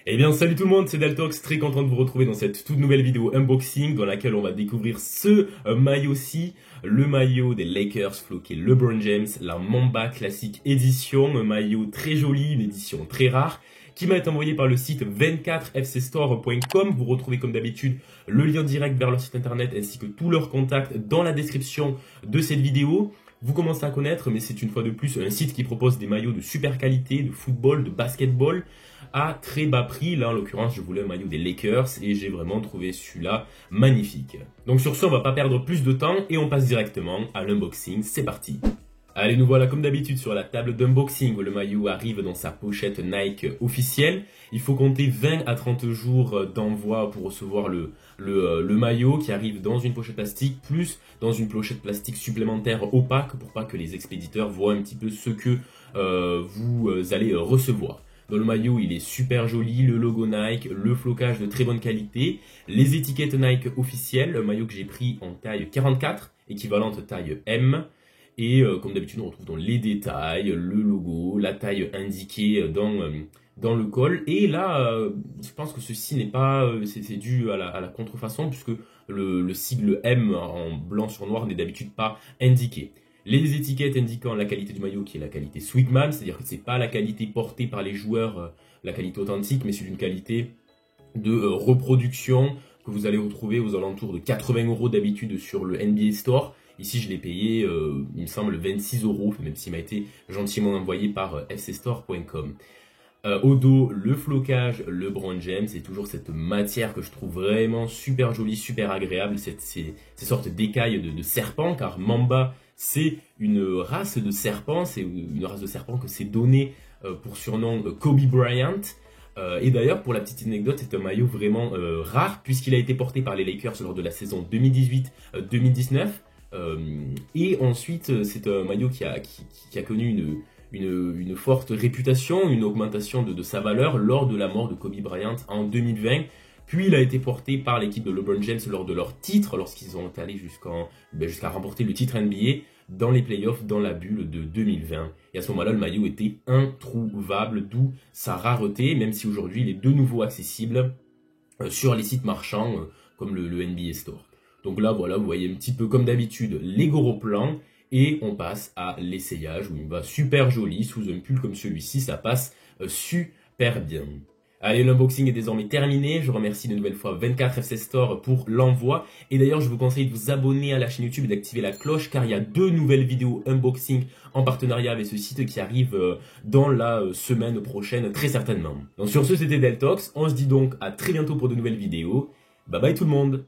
Eh bien salut tout le monde, c'est Daltox, très content de vous retrouver dans cette toute nouvelle vidéo unboxing dans laquelle on va découvrir ce maillot-ci, le maillot des Lakers floqué LeBron James, la Mamba Classic Edition, un maillot très joli, une édition très rare, qui m'a été envoyé par le site 24fcstore.com. Vous retrouvez comme d'habitude le lien direct vers leur site internet ainsi que tous leurs contacts dans la description de cette vidéo. Vous commencez à connaître, mais c'est une fois de plus un site qui propose des maillots de super qualité, de football, de basketball, à très bas prix. Là, en l'occurrence, je voulais un maillot des Lakers et j'ai vraiment trouvé celui-là magnifique. Donc sur ce, on va pas perdre plus de temps et on passe directement à l'unboxing. C'est parti. Allez, nous voilà comme d'habitude sur la table d'unboxing où le maillot arrive dans sa pochette Nike officielle. Il faut compter 20 à 30 jours d'envoi pour recevoir le maillot qui arrive dans une pochette plastique, plus dans une pochette plastique supplémentaire opaque pour pas que les expéditeurs voient un petit peu ce que vous allez recevoir. Dans le maillot, il est super joli, le logo Nike, le flocage de très bonne qualité, les étiquettes Nike officielles, le maillot que j'ai pris en taille 44, équivalente taille M. Et comme d'habitude, on retrouve dans les détails, le logo, la taille indiquée dans le col. Et là, je pense que ceci n'est pas, c'est dû à la contrefaçon, puisque le sigle M en blanc sur noir n'est d'habitude pas indiqué. Les étiquettes indiquant la qualité du maillot, qui est la qualité Swigman, c'est-à-dire que c'est pas la qualité portée par les joueurs, la qualité authentique, mais c'est une qualité de reproduction que vous allez retrouver aux alentours de 80 € d'habitude sur le NBA Store. Ici, je l'ai payé, il me semble, 26 €, même s'il m'a été gentiment envoyé par fcstore.com. Au dos, le flocage LeBron James, c'est toujours cette matière que je trouve vraiment super jolie, super agréable, ces sortes d'écailles de serpent, car Mamba, c'est une race de serpent, c'est une race de serpent que s'est donné pour surnom Kobe Bryant. Et d'ailleurs, pour la petite anecdote, c'est un maillot vraiment rare, puisqu'il a été porté par les Lakers lors de la saison 2018-2019. Et ensuite, c'est un maillot qui a connu une forte réputation, une augmentation de sa valeur lors de la mort de Kobe Bryant en 2020. Puis il a été porté par l'équipe de LeBron James lors de leur titre, lorsqu'ils ont allé jusqu'à remporter le titre NBA dans les playoffs dans la bulle de 2020. Et à ce moment-là, le maillot était introuvable, d'où sa rareté, même si aujourd'hui il est de nouveau accessible sur les sites marchands comme le NBA Store. Donc là, voilà, vous voyez un petit peu comme d'habitude les gros plans. Et on passe à l'essayage où il va super joli sous un pull comme celui-ci, ça passe super bien. Allez, l'unboxing est désormais terminé. Je remercie de nouvelle fois 24FC Store pour l'envoi. Et d'ailleurs, je vous conseille de vous abonner à la chaîne YouTube et d'activer la cloche car il y a 2 nouvelles vidéos unboxing en partenariat avec ce site qui arrivent dans la semaine prochaine, très certainement. Donc sur ce, c'était Deltox. On se dit donc à très bientôt pour de nouvelles vidéos. Bye bye tout le monde!